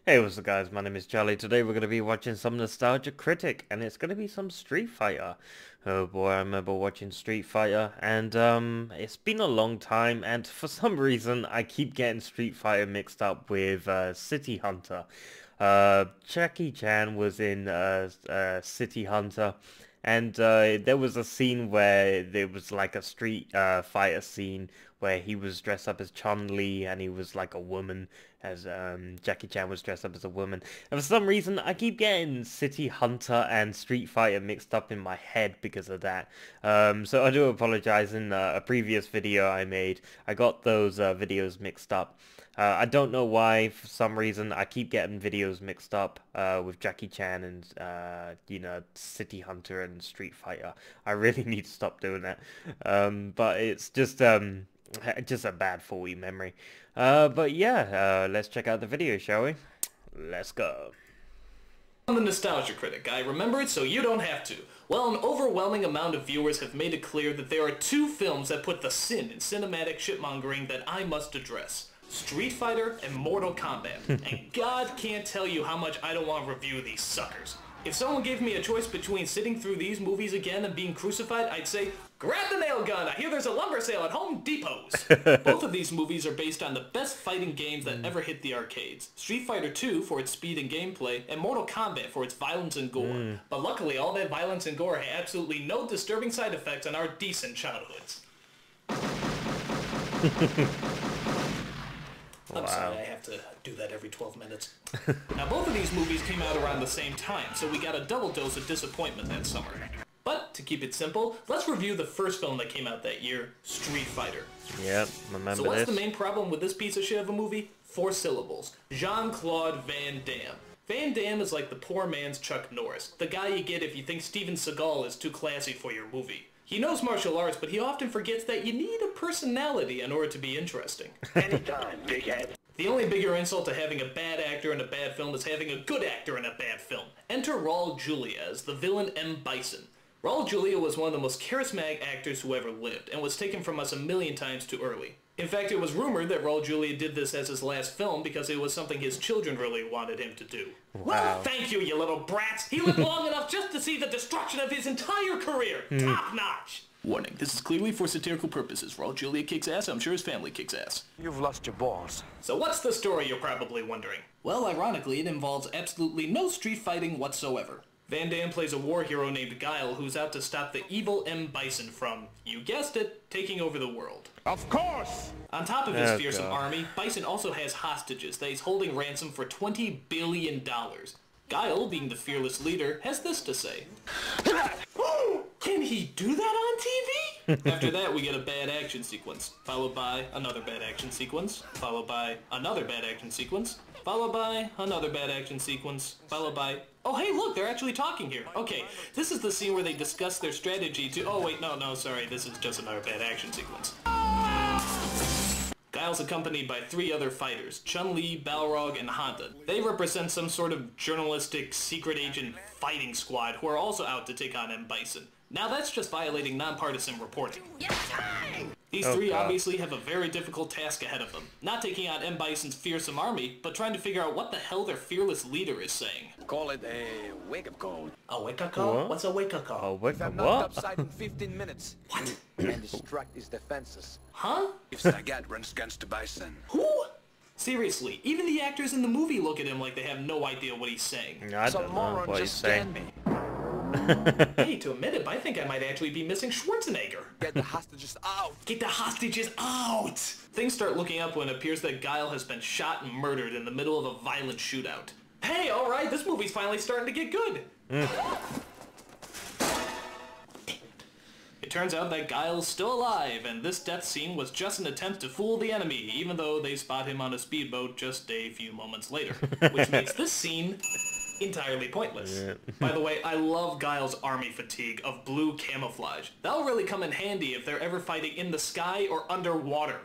Hey, what's up guys, my name is Charlie. Today we're going to be watching some Nostalgia Critic, and it's going to be some Street Fighter. Oh boy, I remember watching Street Fighter, and it's been a long time, and for some reason I keep getting Street Fighter mixed up with City Hunter. Jackie Chan was in City Hunter, and there was a scene where there was like a street fighter scene where he was dressed up as Chun-Li and he was like a woman, as Jackie Chan was dressed up as a woman. And for some reason, I keep getting City Hunter and Street Fighter mixed up in my head because of that. So I do apologize. In a previous video I made, I got those videos mixed up. I don't know why, for some reason, I keep getting videos mixed up with Jackie Chan and, City Hunter and Street Fighter. I really need to stop doing that. But it's just a bad 4 memory. But yeah, let's check out the video, shall we? Let's go. I'm the Nostalgia Critic. I remember it so you don't have to. Well, an overwhelming amount of viewers have made it clear that there are two films that put the sin in cinematic shitmongering that I must address. Street Fighter and Mortal Kombat. And God can't tell you how much I don't want to review these suckers. If someone gave me a choice between sitting through these movies again and being crucified, I'd say, grab the nail gun! I hear there's a lumber sale at Home Depot's! Both of these movies are based on the best fighting games that ever hit the arcades. Street Fighter 2 for its speed and gameplay, and Mortal Kombat for its violence and gore. But luckily, all that violence and gore had absolutely no disturbing side effects on our decent childhoods. I'm sorry, I have to do that every 12 minutes. Now, both of these movies came out around the same time, so we got a double dose of disappointment that summer. But, to keep it simple, let's review the first film that came out that year, Street Fighter. Yep, remember this. So what's the main problem with this piece of shit of a movie? 4 syllables. Jean-Claude Van Damme. Van Damme is like the poor man's Chuck Norris, the guy you get if you think Steven Seagal is too classy for your movie. He knows martial arts, but he often forgets that you need a personality in order to be interesting. Anytime, big head. The only bigger insult to having a bad actor in a bad film is having a good actor in a bad film. Enter Raul Julia as the villain M. Bison. Raul Julia was one of the most charismatic actors who ever lived, and was taken from us a million times too early. In fact, it was rumored that Raul Julia did this as his last film because it was something his children really wanted him to do. Wow. Well, thank you, you little brats! He lived long enough just to see the destruction of his entire career! Top notch! Warning, this is clearly for satirical purposes. Raul Julia kicks ass, I'm sure his family kicks ass. You've lost your balls. So what's the story, you're probably wondering? Well, ironically, it involves absolutely no street fighting whatsoever. Van Damme plays a war hero named Guile who's out to stop the evil M. Bison from, you guessed it, taking over the world. Of course! On top of his Oh, fearsome God. army, Bison also has hostages that he's holding ransom for $20 billion. Guile, being the fearless leader, has this to say. Can he do that on TV? After that, we get a bad action sequence, followed by another bad action sequence, followed by another bad action sequence, followed by another bad action sequence, followed by... Oh, hey, look, they're actually talking here. Okay, this is the scene where they discuss their strategy to... Oh, wait, no, sorry, this is just another bad action sequence. Guile's accompanied by 3 other fighters, Chun-Li, Balrog, and Honda. They represent some sort of journalistic secret agent fighting squad who are also out to take on M. Bison. Now that's just violating nonpartisan reporting. These 3 God. obviously have a very difficult task ahead of them. Not taking on M. Bison's fearsome army, but trying to figure out what the hell their fearless leader is saying. Call it a wake-up call. A wake-up call? What? What's a wake-up call? Oh, wait, I'm knocked what? upside in 15 minutes. What? And destruct his defenses. Huh? If Sagat runs against the Bison. Who? Seriously, even the actors in the movie look at him like they have no idea what he's saying. I Some don't know moron what he's just scanned saying. me. Hey, to admit it, I think I might actually be missing Schwarzenegger. Get the hostages out. Get the hostages out! Things start looking up when it appears that Guile has been shot and murdered in the middle of a violent shootout. Hey, alright, this movie's finally starting to get good! It turns out that Guile's still alive, and this death scene was just an attempt to fool the enemy, even though they spot him on a speedboat just a few moments later. Which makes this scene entirely pointless. Yeah. By the way, I love Guile's army fatigue of blue camouflage. That'll really come in handy if they're ever fighting in the sky or underwater.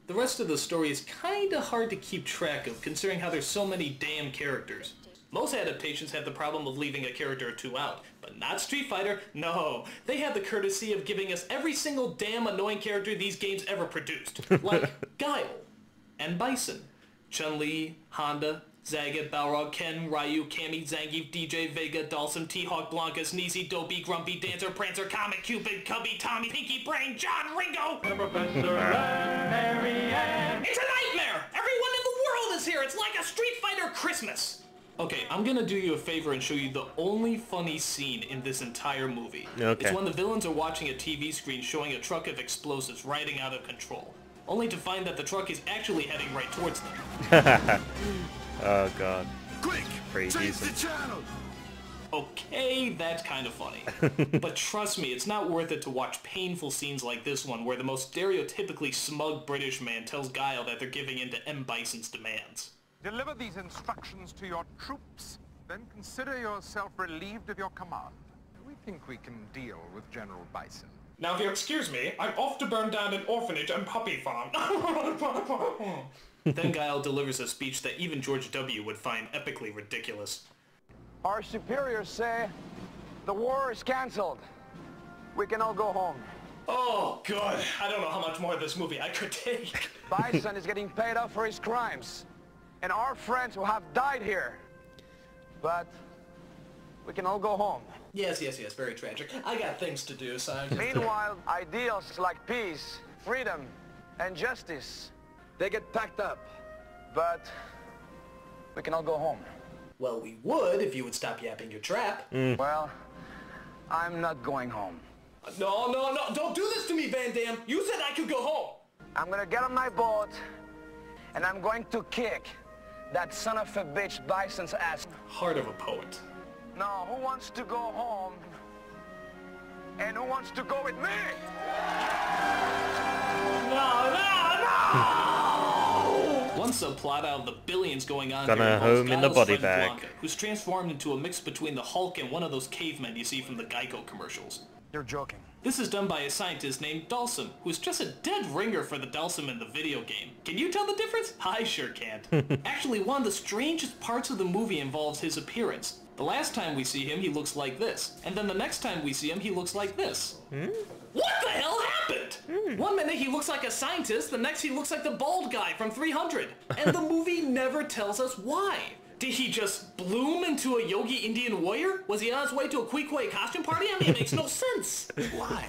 The rest of the story is kinda hard to keep track of, considering how there's so many damn characters. Most adaptations have the problem of leaving a character or 2 out, but not Street Fighter. No, they have the courtesy of giving us every single damn annoying character these games ever produced. Like Guile, and Bison, Chun-Li, Honda, Zagat, Balrog, Ken, Ryu, Cammy, Zangief, DJ, Vega, Dhalsim, T-Hawk, Blanca, Sneezy, Dopey, Grumpy, Dancer, Prancer, Comet, Cupid, Cubby, Tommy, Pinky, Brain, John, Ringo! Professor and Mary Ann. It's a nightmare! Everyone in the world is here! It's like a Street Fighter Christmas! Okay, I'm gonna do you a favor and show you the only funny scene in this entire movie. Okay. It's when the villains are watching a TV screen showing a truck of explosives riding out of control, only to find that the truck is actually heading right towards them. Oh god. Quick! Pretty Change the decent. channel! Okay, that's kind of funny. But trust me, it's not worth it to watch painful scenes like this one where the most stereotypically smug British man tells Guile that they're giving in to M. Bison's demands. Deliver these instructions to your troops, then consider yourself relieved of your command. We think we can deal with General Bison. Now if you'll excuse me, I'm off to burn down an orphanage and puppy farm. Then Guile delivers a speech that even George W. would find epically ridiculous. Our superiors say the war is cancelled. We can all go home. Oh, good. I don't know how much more of this movie I could take. Bison is getting paid off for his crimes. And our friends who have died here. But we can all go home. Yes, very tragic. I got things to do, so Meanwhile, ideals like peace, freedom, and justice, they get packed up. But we can all go home. Well, we would if you would stop yapping your trap. Well, I'm not going home. No, don't do this to me, Van Damme. You said I could go home. I'm gonna get on my boat, and I'm going to kick that son of a bitch Bison's ass. Heart of a poet. Now, who wants to go home? And who wants to go with me? One subplot out of the billions going on Gonna here involves home in the Guile's body friend bag. Blanca, who's transformed into a mix between the Hulk and one of those cavemen you see from the Geico commercials. You're joking. This is done by a scientist named Dhalsim, who's just a dead ringer for the Dhalsim in the video game. Can you tell the difference? I sure can't. Actually, one of the strangest parts of the movie involves his appearance. The last time we see him, he looks like this. And then the next time we see him, he looks like this. What the hell happened? One minute he looks like a scientist, the next he looks like the bald guy from 300. And the movie never tells us why. Did he just bloom into a Yogi Indian warrior? Was he on his way to a Queequeg costume party? I mean, it makes no sense. Why?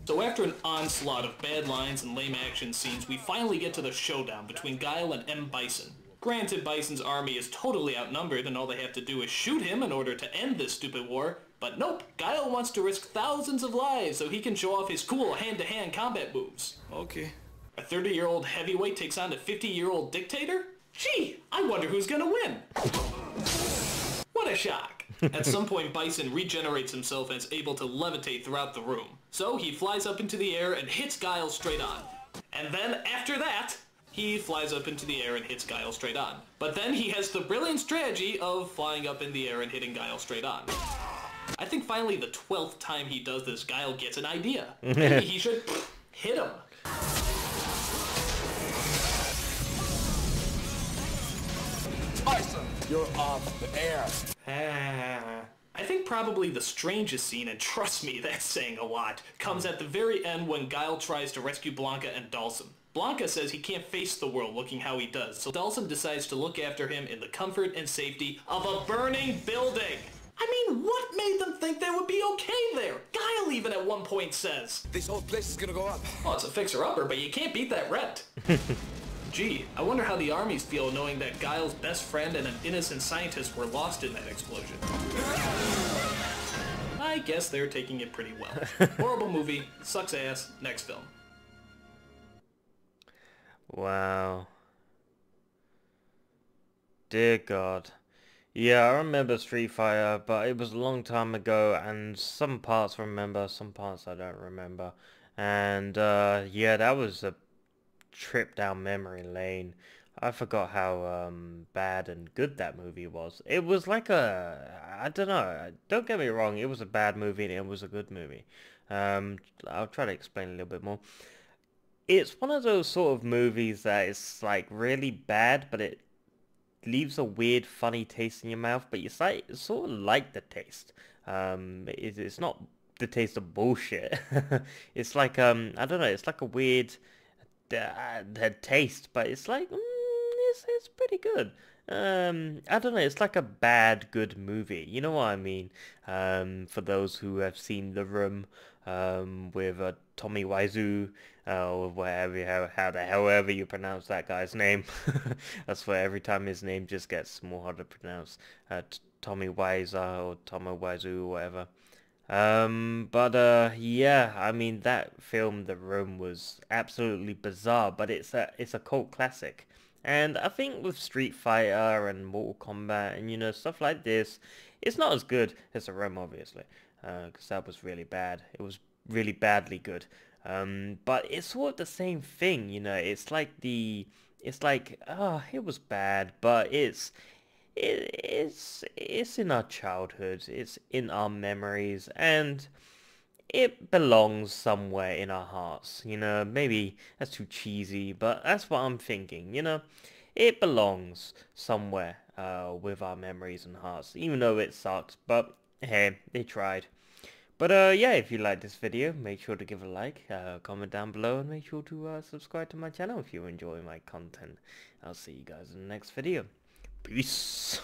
So after an onslaught of bad lines and lame action scenes, we finally get to the showdown between Guile and M. Bison. Granted, Bison's army is totally outnumbered and all they have to do is shoot him in order to end this stupid war. But nope, Guile wants to risk thousands of lives so he can show off his cool hand-to-hand combat moves. Okay. A 30-year-old heavyweight takes on a 50-year-old dictator? Gee, I wonder who's gonna win. What a shock. At some point, Bison regenerates himself and is able to levitate throughout the room. So he flies up into the air and hits Guile straight on. And then after that, he flies up into the air and hits Guile straight on. But then he has the brilliant strategy of flying up in the air and hitting Guile straight on. I think finally the 12th time he does this, Guile gets an idea. Maybe he should hit him. Bison, you're off the air. I think probably the strangest scene, and trust me, that's saying a lot, comes at the very end when Guile tries to rescue Blanca and Dhalsim. Blanca says he can't face the world looking how he does, so Dhalsim decides to look after him in the comfort and safety of a burning building. I mean, what made them think they would be okay there? Guile even at one point says, This whole place is gonna go up. "Oh, it's a fixer-upper, but you can't beat that rent." Gee, I wonder how the armies feel knowing that Guile's best friend and an innocent scientist were lost in that explosion. I guess they're taking it pretty well. Horrible movie, sucks ass, next film. Wow. Dear God. Yeah, I remember Street Fighter, but it was a long time ago, and some parts I remember, some parts I don't remember. And, yeah, that was a trip down memory lane. I forgot how, bad and good that movie was. It was like I don't know, don't get me wrong, it was a bad movie and it was a good movie. I'll try to explain a little bit more. It's one of those sort of movies that is, like, really bad, but it leaves a weird, funny taste in your mouth, but you sort of like the taste. It's not the taste of bullshit. It's like, I don't know, it's like a weird taste, but it's like, it's pretty good. I don't know, it's like a bad good movie, you know what I mean? For those who have seen The Room, with Tommy Wiseau, or whatever, how the however you pronounce that guy's name. I swear every time his name just gets more hard to pronounce. Tommy Wiseau or Tommy Wiseau or whatever. Yeah, I mean that film, The Room, was absolutely bizarre, but it's a cult classic. And I think with Street Fighter and Mortal Kombat and, you know, stuff like this, it's not as good as The Room, obviously, because that was really bad. It was really badly good. But it's sort of the same thing, you know. It's like, it was bad, but it's in our childhood, it's in our memories, and it belongs somewhere in our hearts, you know. Maybe that's too cheesy, but that's what I'm thinking, you know. It belongs somewhere with our memories and hearts, even though it sucks, but hey, they tried. But yeah, if you like this video, make sure to give a like, comment down below, and make sure to subscribe to my channel if you enjoy my content. I'll see you guys in the next video. Peace.